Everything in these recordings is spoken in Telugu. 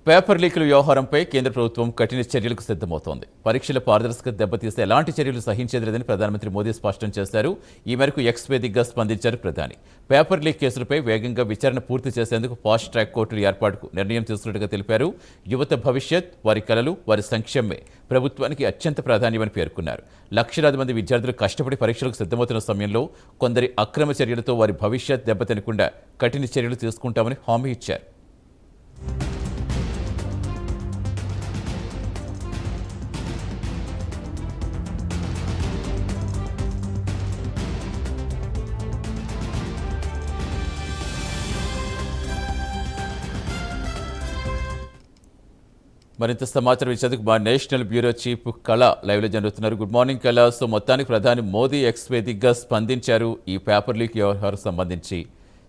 పేపర్ లీకుల వ్యవహారంపై కేంద్ర ప్రభుత్వం కఠిన చర్యలకు సిద్ధమవుతోంది. పరీక్షల పారదర్శకత దెబ్బతీస్తే ఎలాంటి చర్యలు సహించేది లేదని ప్రధానమంత్రి మోదీ స్పష్టం చేశారు. ఈ మేరకు ఎక్స్ వేదికగా స్పందించారు ప్రధాని. పేపర్ లీక్ కేసులపై వేగంగా విచారణ పూర్తి చేసేందుకు ఫాస్ట్ ట్రాక్ కోర్టుల ఏర్పాటుకు నిర్ణయం తీసుకున్నట్టుగా తెలిపారు. యువత భవిష్యత్, వారి కలలు, వారి సంక్షేమమే ప్రభుత్వానికి అత్యంత ప్రాధాన్యమని పేర్కొన్నారు. లక్షలాది మంది విద్యార్థులు కష్టపడి పరీక్షలకు సిద్ధమవుతున్న సమయంలో కొందరి అక్రమ చర్యలతో వారి భవిష్యత్ దెబ్బతినకుండా కఠిన చర్యలు తీసుకుంటామని హామీ ఇచ్చారు. మరింత సమాచారం ఇచ్చేందుకు మా నేషనల్ బ్యూరో చీఫ్ కళ లైవ్లో జరుగుతున్నారు. గుడ్ మార్నింగ్ కళ. సో మొత్తానికి ప్రధాని మోదీ ఎక్స్ వేదికగా స్పందించారు ఈ పేపర్ లీక్ వ్యవహారం సంబంధించి.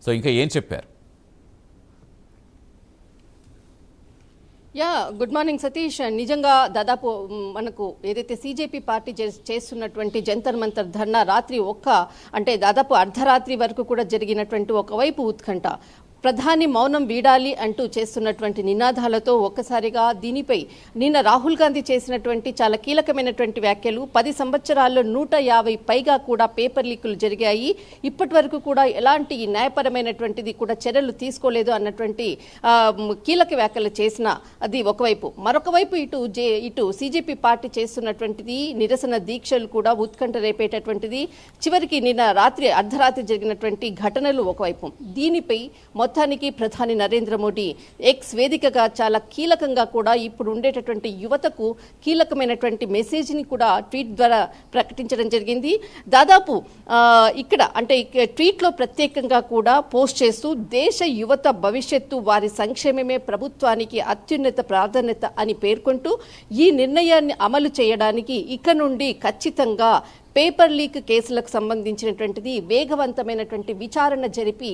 సో ఇంకా ఏం చెప్పారు? Good morning Satish. నిజంగా దాదాపు మనకు ఏదైతే సీజేపీ పార్టీ చేస్తున్నటువంటి జంతర్ మంతర్ ధర్నా రాత్రి దాదాపు అర్ధరాత్రి వరకు కూడా జరిగినటువంటి ఒకవైపు ఉత్కంఠ, ప్రధాని మౌనం వీడాలి అంటూ చేస్తున్నటువంటి నినాదాలతో ఒక్కసారిగా దీనిపై నిన్న రాహుల్ గాంధీ చేసినటువంటి చాలా కీలకమైనటువంటి వ్యాఖ్యలు, 10 సంవత్సరాల్లో 150 పైగా కూడా పేపర్ లీకులు జరిగాయి, ఇప్పటి వరకు కూడా ఎలాంటి న్యాయపరమైనటువంటిది కూడా చర్యలు తీసుకోలేదు అన్నటువంటి కీలక వ్యాఖ్యలు చేసిన అది ఒకవైపు. మరొక వైపు ఇటు సీజేపీ పార్టీ చేస్తున్నటువంటిది నిరసన దీక్షలు కూడా ఉత్కంఠ రేపేటటువంటిది. చివరికి నిన్న అర్ధరాత్రి జరిగినటువంటి ఘటనలు ఒకవైపు. దీనిపై మొత్తానికి ప్రధాని నరేంద్ర మోడీ ఎక్స్ వేదికగా చాలా కీలకంగా కూడా ఇప్పుడు ఉండేటటువంటి యువతకు కీలకమైనటువంటి మెసేజ్ని కూడా ట్వీట్ ద్వారా ప్రకటించడం జరిగింది. దాదాపు ట్వీట్లో ప్రత్యేకంగా కూడా పోస్ట్ చేస్తూ దేశ యువత భవిష్యత్తు, వారి సంక్షేమమే ప్రభుత్వానికి అత్యున్నత ప్రాధాన్యత అని పేర్కొంటూ ఈ నిర్ణయాన్ని అమలు చేయడానికి ఇక నుండి ఖచ్చితంగా పేపర్ లీక్ కేసులకు సంబంధించినటువంటిది వేగవంతమైనటువంటి విచారణ జరిపి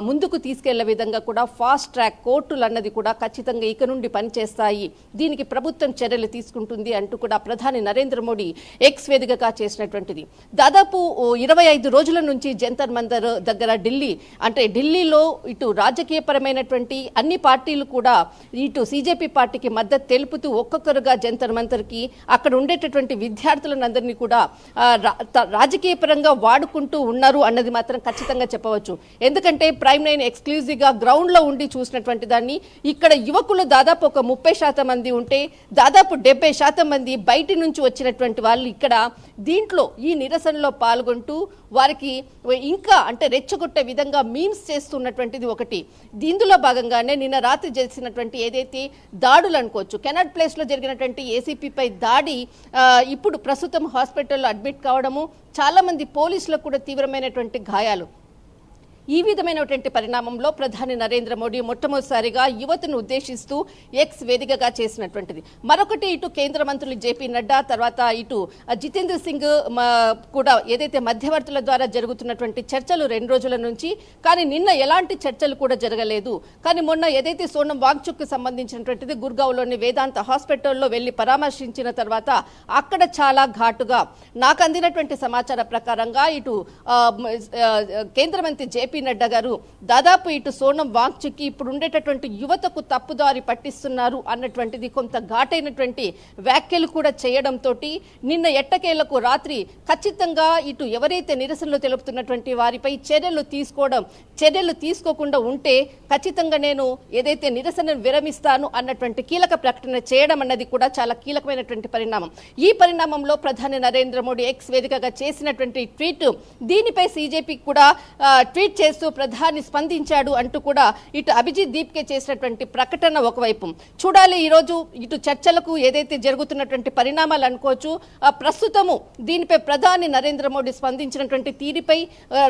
ముందుకు తీసుకెళ్లే విధంగా కూడా ఫాస్ట్ ట్రాక్ కోర్టులు అన్నది కూడా ఖచ్చితంగా ఇక నుండి పనిచేస్తాయి, దీనికి ప్రభుత్వం చర్యలు తీసుకుంటుంది అంటూ కూడా ప్రధాని నరేంద్ర మోడీ ఎక్స్ వేదికగా చేసినటువంటిది. దాదాపు 25 రోజుల నుంచి జంతర్ మంతర్ దగ్గర ఢిల్లీలో ఇటు రాజకీయపరమైనటువంటి అన్ని పార్టీలు కూడా ఇటు సీజేపీ పార్టీకి మద్దతు తెలుపుతూ ఒక్కొక్కరుగా జంతర్ మంతర్కి అక్కడ ఉండేటటువంటి విద్యార్థులందరినీ కూడా రాజకీయ పరంగా వాడుకుంటూ ఉన్నారు అన్నది మాత్రం ఖచ్చితంగా చెప్పవచ్చు. ఎందుకంటే ప్రైమ్ 9 ఎక్స్క్లూజివ్గా గ్రౌండ్లో ఉండి చూసినటువంటి దాన్ని ఇక్కడ యువకులు దాదాపు ఒక 30% మంది ఉంటే దాదాపు 70% మంది బయటి నుంచి వచ్చినటువంటి వాళ్ళు ఇక్కడ దీంట్లో ఈ నిరసనలో పాల్గొంటూ వారికి ఇంకా రెచ్చగొట్టే విధంగా మీమ్స్ చేస్తున్నటువంటిది ఒకటి. ఇందులో భాగంగానే నిన్న రాత్రి చేసినటువంటి ఏదైతే దాడులు అనుకోవచ్చు, కెనాట్ ప్లేస్లో జరిగినటువంటి ఏసీపీపై దాడి, ఇప్పుడు ప్రస్తుతం హాస్పిటల్లో అడ్మిట్ కావడము, చాలా మంది పోలీసులకు కూడా తీవ్రమైనటువంటి గాయాలు. ఈ విధమైనటువంటి పరిణామంలో ప్రధాని నరేంద్ర మోడీ మొట్టమొదటిసారిగా యువతను ఉద్దేశిస్తూ ఎక్స్ వేదికగా చేసినటువంటిది. మరొకటి ఇటు కేంద్ర మంత్రులు జేపీ నడ్డా, తర్వాత ఇటు జితేంద్ర సింగ్ కూడా ఏదైతే మధ్యవర్తుల ద్వారా జరుగుతున్నటువంటి చర్చలు 2 రోజుల నుంచి, కానీ నిన్న ఎలాంటి చర్చలు కూడా జరగలేదు. కానీ మొన్న ఏదైతే సోనం వాంగ్చుక్కు సంబంధించినటువంటిది గుర్గావ్లోని వేదాంత హాస్పిటల్లో వెళ్లి పరామర్శించిన తర్వాత అక్కడ చాలా ఘాటుగా నాకు అందినటువంటి సమాచార ప్రకారంగా ఇటు కేంద్ర మంత్రి జేపీ నడ్డా గారు దాదాపు ఇటు సోనం వాంగ్చుక్కి ఇప్పుడు ఉండేటటువంటి యువతకు తప్పుదారి పట్టిస్తున్నారు అన్నటువంటిది కొంత ఘాటైనటువంటి వ్యాఖ్యలు కూడా చేయడంతో నిన్న ఎట్టకేలకు రాత్రి ఖచ్చితంగా ఇటు ఎవరైతే నిరసనలు తెలుపుతున్నటువంటి వారిపై చర్యలు తీసుకోకుండా ఉంటే ఖచ్చితంగా నేను ఏదైతే నిరసన విరమిస్తాను అన్నటువంటి కీలక ప్రకటన చేయడం అన్నది కూడా చాలా కీలకమైనటువంటి పరిణామం. ఈ పరిణామంలో ప్రధాని నరేంద్ర మోడీ ఎక్స్ వేదికగా చేసినటువంటి ట్వీట్, దీనిపై సీజేపీ కూడా ట్వీట్ చేస్తూ ప్రధాని స్పందించాడు అంటూ కూడా ఇటు అభిజిత్ దీప్కే చేసినటువంటి ప్రకటన ఒకవైపు. చూడాలి ఈరోజు ఇటు చర్చలకు ఏదైతే జరుగుతున్నటువంటి పరిణామాలు అనుకోవచ్చు. ప్రస్తుతము దీనిపై ప్రధాని నరేంద్ర మోడీ స్పందించినటువంటి తీరుపై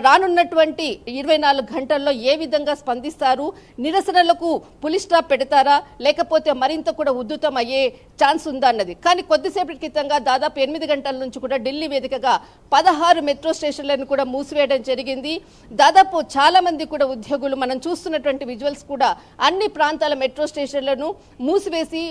రానున్నటువంటి 24 గంటల్లో ఏ విధంగా స్పందిస్తారు, నిరసనలకు పులి స్టాప్ పెడతారా లేకపోతే మరింత కూడా ఉద్ధృతం అయ్యే ఛాన్స్ ఉందా అన్నది. కానీ కొద్దిసేపటి క్రితంగా దాదాపు 8 గంటల నుంచి కూడా ఢిల్లీ వేదికగా 16 మెట్రో స్టేషన్లను కూడా మూసివేయడం జరిగింది. దాదాపు చాలా మంది కూడా ఉద్యోగులు, మనం చూస్తున్నటువంటి విజువల్స్ కూడా అన్ని ప్రాంతాల మెట్రో స్టేషన్లను మూసివేసి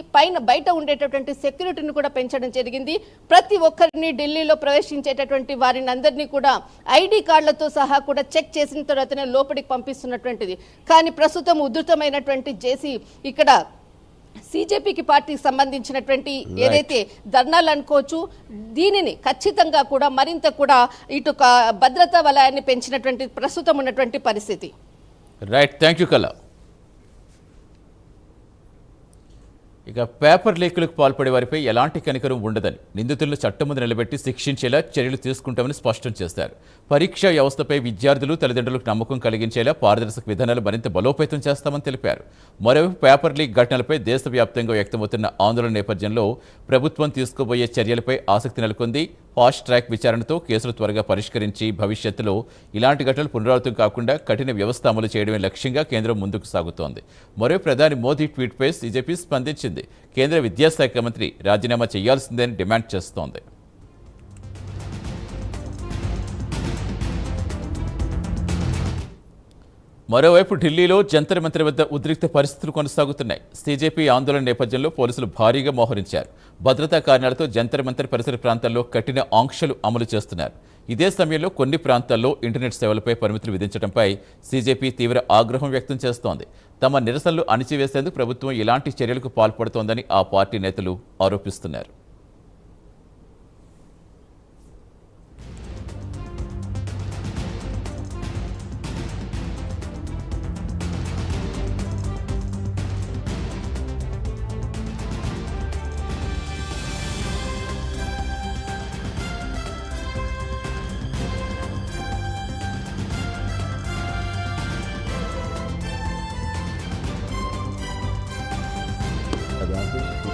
బయట ఉండేటటువంటి సెక్యూరిటీని కూడా పెంచడం జరిగింది. ప్రతి ఒక్కరిని ఢిల్లీలో ప్రవేశించేటటువంటి వారిని అందరినీ కూడా ఐడి కార్డులతో సహా కూడా చెక్ చేసిన తర్వాతనే లోపలికి పంపిస్తున్నటువంటిది. కానీ ప్రస్తుతం ఉధృతమైనటువంటి జేసీ ఇక్కడ సిజేపీకి పార్టీకి సంబంధించినటువంటి ఏదైతే ధర్నాలు అనుకోవచ్చు, దీనిని ఖచ్చితంగా కూడా మరింత కూడా ఇటు భద్రతా వలయాన్ని పెంచినటువంటి ప్రస్తుతం ఉన్నటువంటి పరిస్థితి. రైట్, థ్యాంక్ యూ కల్లా. ఇక పేపర్ లీకులకు పాల్పడే వారిపై ఎలాంటి కనికరం ఉండదని, నిందితులను చట్టం ముందు నిలబెట్టి శిక్షించేలా చర్యలు తీసుకుంటామని స్పష్టం చేశారు. పరీక్షా వ్యవస్థపై విద్యార్థులు, తల్లిదండ్రులకు నమ్మకం కలిగించేలా పారదర్శక విధానాలు మరింత బలోపేతం చేస్తామని తెలిపారు. మరోవైపు పేపర్ లీక్ ఘటనలపై దేశవ్యాప్తంగా వ్యక్తమవుతున్న ఆందోళన నేపథ్యంలో ప్రభుత్వం తీసుకోబోయే చర్యలపై ఆసక్తి నెలకొంది. ఫాస్ట్ ట్రాక్ విచారణతో కేసులు త్వరగా పరిష్కరించి భవిష్యత్తులో ఇలాంటి ఘటనలు పునరావృతం కాకుండా కఠిన వ్యవస్థ అమలు చేయడమే లక్ష్యంగా కేంద్రం ముందుకు సాగుతోంది. మరో ప్రధాని మోదీ ట్వీట్పై సీజేపీ స్పందించింది. కేంద్ర విద్యాశాఖ మంత్రి రాజీనామా చేయాల్సిందని డిమాండ్ చేస్తోంది. మరోవైపు ఢిల్లీలో జంతర్ మంతర్ వద్ద ఉద్రిక్త పరిస్థితులు కొనసాగుతున్నాయి. సీజేపీ ఆందోళన నేపథ్యంలో పోలీసులు భారీగా మోహరించారు. భద్రతా కారణాలతో జంతర్ మంతర్ పరిసర ప్రాంతాల్లో కఠిన ఆంక్షలు అమలు చేస్తున్నారు. ఇదే సమయంలో కొన్ని ప్రాంతాల్లో ఇంటర్నెట్ సేవలపై పరిమితులు విధించడంపై సీజేపీ తీవ్ర ఆగ్రహం వ్యక్తం చేస్తోంది. తమ నిరసనలు అణిచివేసేందుకు ప్రభుత్వం ఇలాంటి చర్యలకు పాల్పడుతోందని ఆ పార్టీ నేతలు ఆరోపిస్తున్నారు. Adelante.